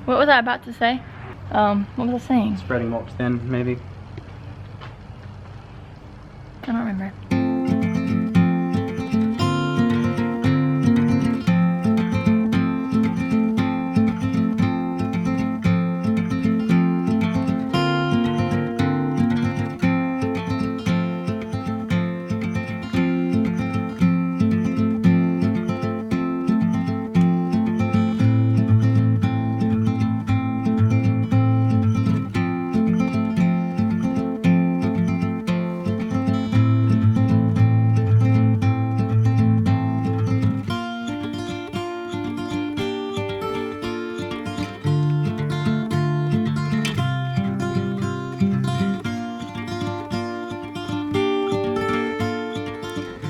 What was I about to say? What was I saying? Spreading mulch thin, maybe. I don't remember.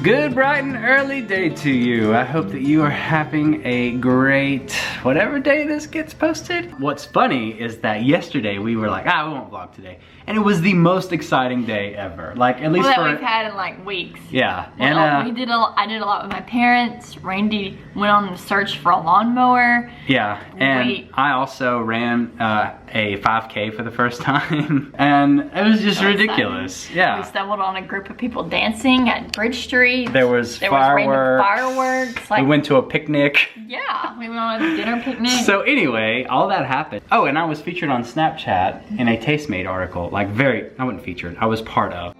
Good bright and early day to you. I hope that you are having a great whatever day this gets posted. What's funny is that yesterday we were like, we won't vlog today. And it was the most exciting day ever. Like at least that we've had in like weeks. Yeah. Well, and I did a lot with my parents. Randy went on the search for a lawnmower. Yeah, and I also ran a 5K for the first time. And it was just ridiculous. Yeah. We stumbled on a group of people dancing at Bridge Street. There was fireworks. Fireworks. Like, we went to a picnic. Yeah, we went on a dinner picnic. So anyway, all that happened. Oh, and I was featured on Snapchat in a Tastemade article. Like I wasn't featured, I was part of.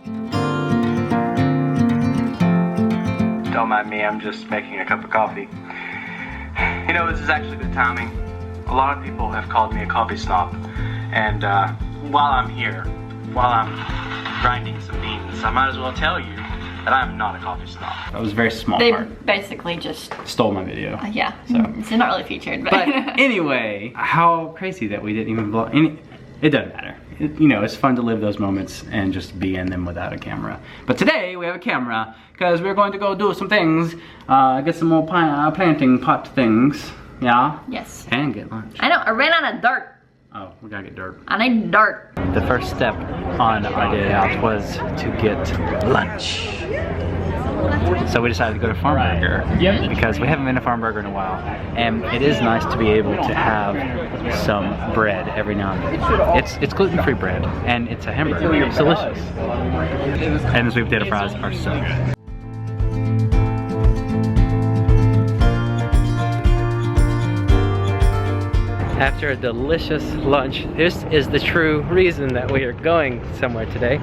Don't mind me, I'm just making a cup of coffee. You know, this is actually good timing. A lot of people have called me a coffee snob. And while I'm here, while I'm grinding some beans, I might as well tell you that I'm not a coffee snob. That was a very small they part. basically just stole my video. Yeah, so they're not really featured. But anyway, how crazy that we didn't even vlog. It doesn't matter. You know, it's fun to live those moments and just be in them without a camera. But today we have a camera because we're going to go do some things. Get some more planting pot things. Yeah? Yes. And get lunch. I know, I ran out of dirt. Oh, we gotta get dirt. I need dirt. The first step on our day out was to get lunch. So we decided to go to Farm Burger because we haven't been to Farm Burger in a while. And it is nice to be able to have some bread every now and then. It's gluten-free bread and it's a hamburger. It's delicious. And the sweet potato fries are so good. After a delicious lunch, this is the true reason that we are going somewhere today.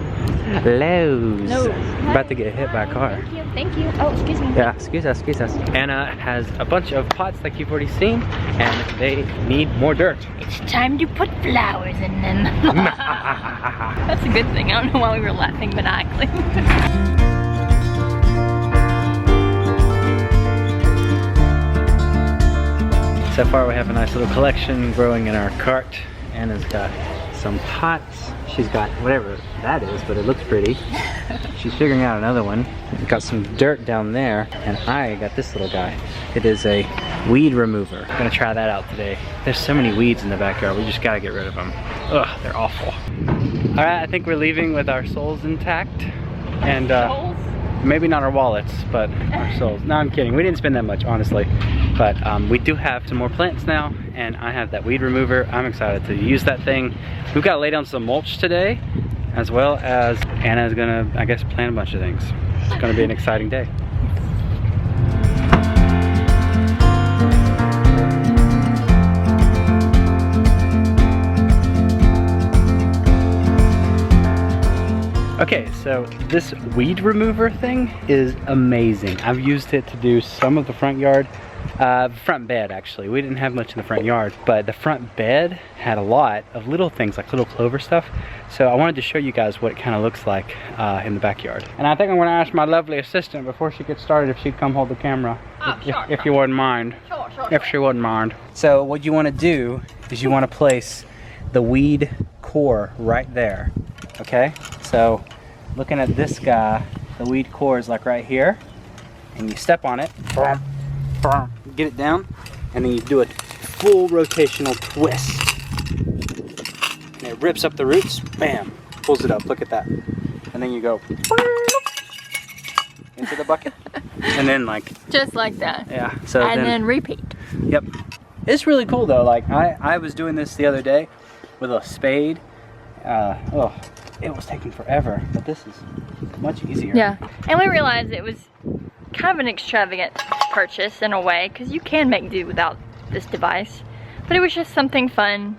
Lowe's. No. About to get hit by a car. Thank you. Oh, excuse me. Yeah, excuse us. Anna has a bunch of pots like you've already seen, and they need more dirt. It's time to put flowers in them. That's a good thing. I don't know why we were laughing maniacally. So far we have a nice little collection growing in our cart. Anna's got some pots. She's got whatever that is, but it looks pretty. She's figuring out another one. We've got some dirt down there, and I got this little guy. It is a weed remover. I'm gonna try that out today. There's so many weeds in the backyard, we just gotta get rid of them. Ugh, they're awful. All right, I think we're leaving with our souls intact. And maybe not our wallets, but our souls. No, I'm kidding. We didn't spend that much, honestly. But we do have some more plants now, and I have that weed remover. I'm excited to use that thing. We've got to lay down some mulch today, as well as Anna's gonna, I guess, plant a bunch of things. It's gonna be an exciting day. Okay, so this weed remover thing is amazing. I've used it to do some of the front yard, front bed actually. We didn't have much in the front yard, but the front bed had a lot of little things like little clover stuff. So I wanted to show you guys what it kind of looks like in the backyard. And I think I'm gonna ask my lovely assistant before she gets started if she'd come hold the camera. If you wouldn't mind. If she wouldn't mind. So what you wanna do is you wanna place the weed core right there, okay? So looking at this guy, the weed core is like right here, and you step on it, get it down, and then you do a full rotational twist. And it rips up the roots, bam, pulls it up, look at that. And then you go into the bucket, and then like... Just like that. Yeah. So and then repeat. Yep. It's really cool though. Like I was doing this the other day with a spade. Oh, it was taking forever, but this is much easier. Yeah, and we realized it was kind of an extravagant purchase in a way, because you can make do without this device, but it was just something fun.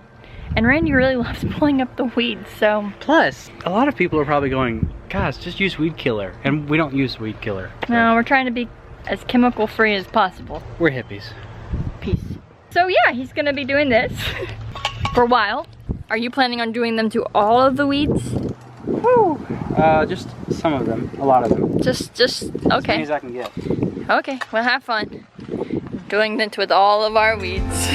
And Randy really loves pulling up the weeds, so. Plus, a lot of people are probably going, guys, just use weed killer. And we don't use weed killer. So. No, we're trying to be as chemical free as possible. We're hippies. Peace. So yeah, he's gonna be doing this for a while. Are you planning on doing them to all of the weeds? Woo! Just some of them, a lot of them. Just, okay. As many as I can get. Okay, well have fun. Doing this with all of our weeds.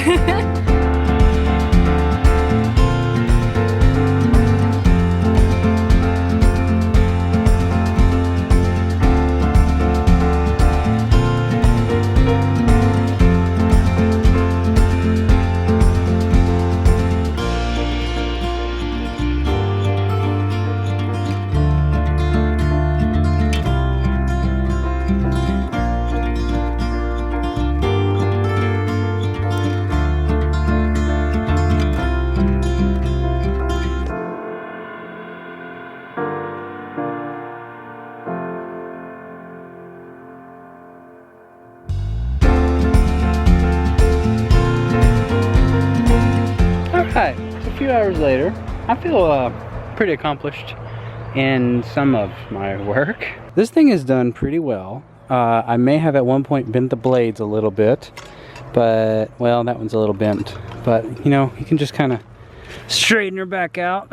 Alright, a few hours later, I feel pretty accomplished in some of my work. This thing is done pretty well. I may have at one point bent the blades a little bit, but, well, that one's a little bent. But, you know, you can just kind of straighten her back out,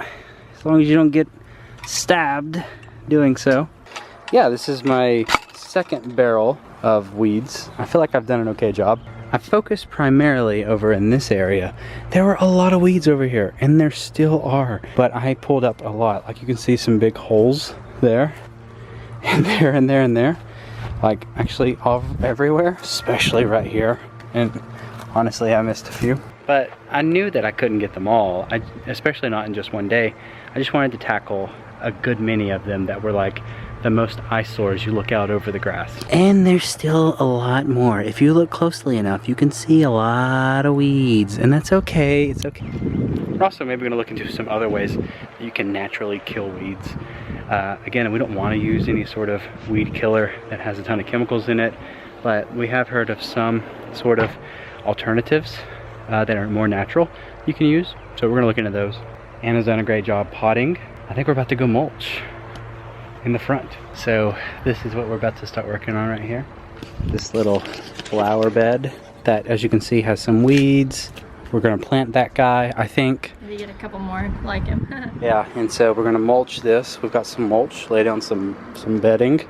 as long as you don't get stabbed doing so. Yeah, this is my second barrel of weeds. I feel like I've done an okay job. I focused primarily over in this area. There were a lot of weeds over here, and there still are, but I pulled up a lot. Like you can see some big holes there, and there, and there, and there. Like actually everywhere, especially right here. And honestly, I missed a few. But I knew that I couldn't get them all, especially not in just one day. I just wanted to tackle a good many of them that were like the most eyesores you look out over the grass. And there's still a lot more. If you look closely enough, you can see a lot of weeds, and that's okay, it's okay. We're also maybe gonna look into some other ways that you can naturally kill weeds. Again, we don't wanna use any sort of weed killer that has a ton of chemicals in it, but we have heard of some sort of alternatives that are more natural you can use. So we're gonna look into those. Anna's done a great job potting. I think we're about to go mulch in the front. So this is what we're about to start working on right here. This little flower bed that, as you can see, has some weeds. We're gonna plant that guy, I think. Maybe get a couple more like him. Yeah, and so we're gonna mulch this. We've got some mulch, lay down some bedding.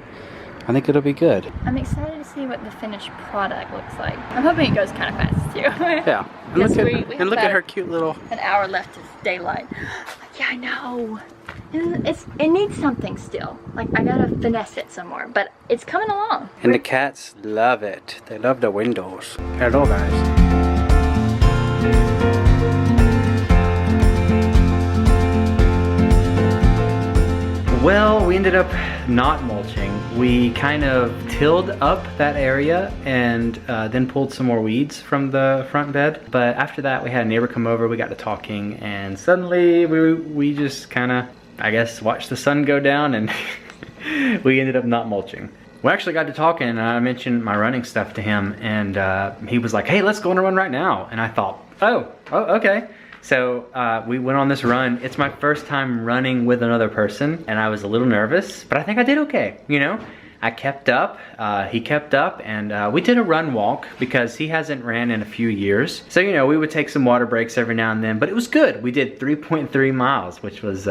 I think it'll be good. I'm excited to see what the finished product looks like. I'm hoping it goes kind of fast too. Yeah, and look at her cute little... An hour left of daylight. Yeah, I know. It needs something still. Like, I gotta finesse it some more, but it's coming along. And the cats love it. They love the windows. Hello, guys. Well, we ended up not mulching. We kind of tilled up that area and then pulled some more weeds from the front bed. But after that, we had a neighbor come over, we got to talking, and suddenly we just kind of, I guess, watched the sun go down, and we ended up not mulching. We actually got to talking, and I mentioned my running stuff to him, and he was like, hey, let's go on a run right now. And I thought, oh okay. So we went on this run. It's my first time running with another person, and I was a little nervous, but I think I did okay, you know? I kept up, he kept up, and we did a run walk because he hasn't ran in a few years. So, you know, we would take some water breaks every now and then, but it was good. We did 3.3 miles, which was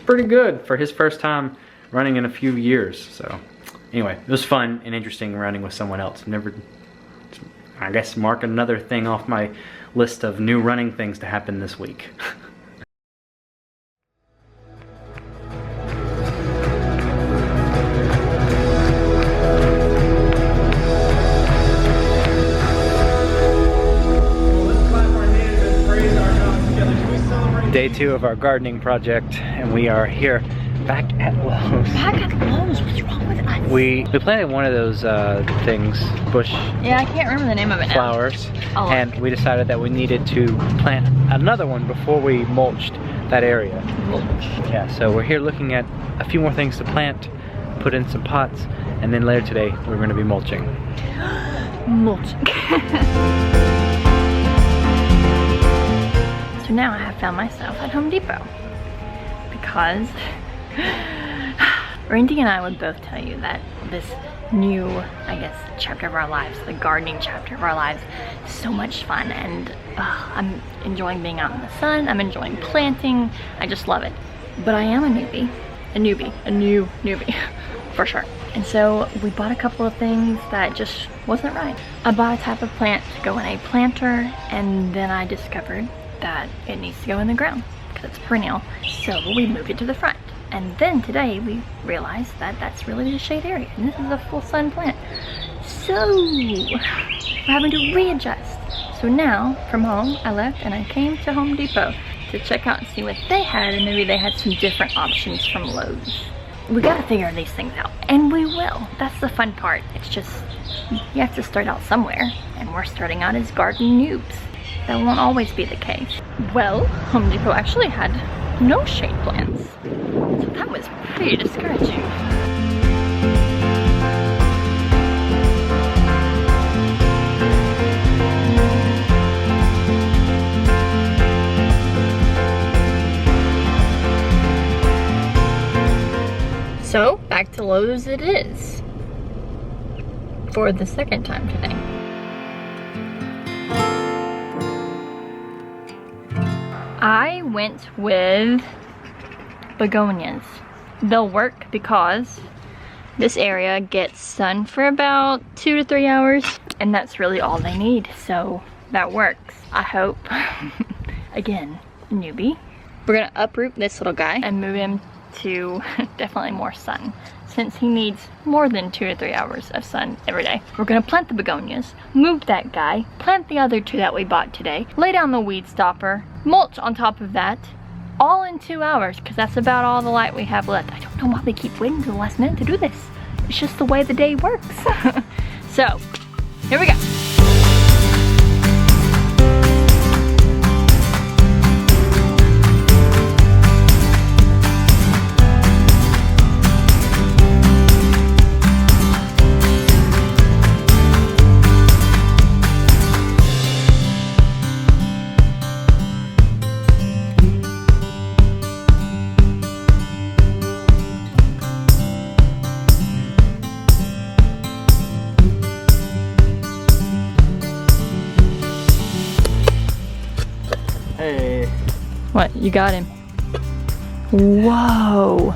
pretty good for his first time running in a few years. So anyway, it was fun and interesting running with someone else. Never, I guess, mark another thing off my list of new running things to happen this week. Day 2 of our gardening project, and we are here back at Lowe's. Back at Lowe's? What's wrong with us? We planted one of those things, bush Yeah, I can't remember the name of it now. flowers, and we decided that we needed to plant another one before we mulched that area. Mulch. Yeah, so we're here looking at a few more things to plant, put in some pots, and then later today we're going to be mulching. Mulching. So now I have found myself at Home Depot because Randy and I would both tell you that this new, I guess, chapter of our lives, the gardening chapter of our lives, is so much fun, and I'm enjoying being out in the sun. I'm enjoying planting. I just love it. But I am a new newbie, for sure. And so we bought a couple of things that just wasn't right. I bought a type of plant to go in a planter, and then I discovered that it needs to go in the ground because it's perennial. So we moved it to the front. And then today we realized that that's really the shade area, and this is a full sun plant. So we're having to readjust. So now from home I left and I came to Home Depot to check out and see what they had, and maybe they had some different options from Lowe's. We gotta figure these things out, and we will. That's the fun part. It's just, you have to start out somewhere, and we're starting out as garden noobs. That won't always be the case. Well, Home Depot actually had no shade plants, so that was pretty discouraging. So, back to Lowe's it is. For the second time today. I went with begonias. They'll work because this area gets sun for about 2 to 3 hours, and that's really all they need, so that works. I hope. Again, newbie. We're gonna uproot this little guy and move him to definitely more sun, since he needs more than 2 to 3 hours of sun every day. We're gonna plant the begonias, move that guy, plant the other 2 that we bought today, lay down the weed stopper, mulch on top of that, all in 2 hours, because that's about all the light we have left. I don't know why we keep waiting to the last minute to do this. It's just the way the day works. So, here we go. Hey. What? You got him. Whoa.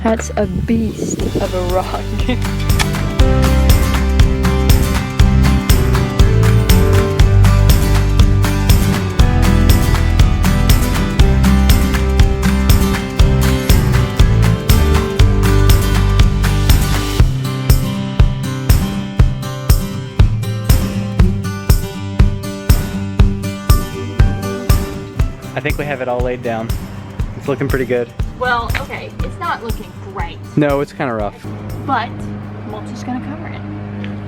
That's a beast of a rock. I think we have it all laid down. It's looking pretty good. Well, okay, it's not looking great, No, it's kind of rough. but mulch is gonna cover it.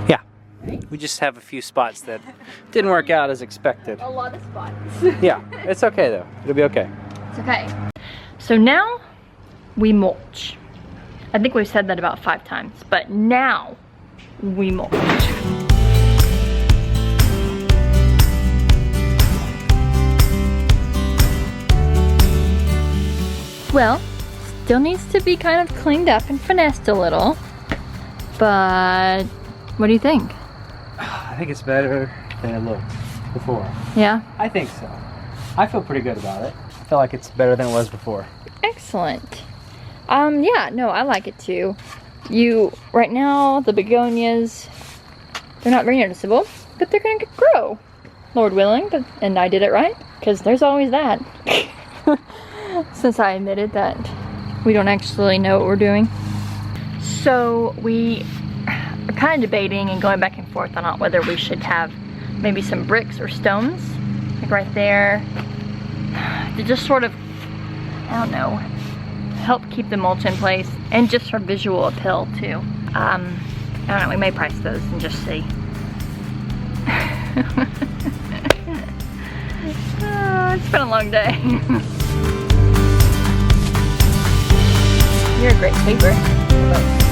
Yeah. We just have a few spots that didn't work out as expected. A lot of spots. Yeah, it's okay though. It'll be okay. It's okay. So now we mulch. I think we've said that about 5 times, but now we mulch. Well, still needs to be kind of cleaned up and finessed a little, but what do you think? I think it's better than it looked before. Yeah? I think so. I feel pretty good about it. I feel like it's better than it was before. Excellent. Yeah, no, I like it too. Right now, the begonias, they're not very noticeable, but they're gonna grow, Lord willing, and I did it right, because there's always that. Since I admitted that we don't actually know what we're doing. So we are kind of debating and going back and forth on whether we should have maybe some bricks or stones, like right there, to just sort of, I don't know, help keep the mulch in place and just for visual appeal too. I don't know, we may price those and just see. It's been a long day. You're a great paper.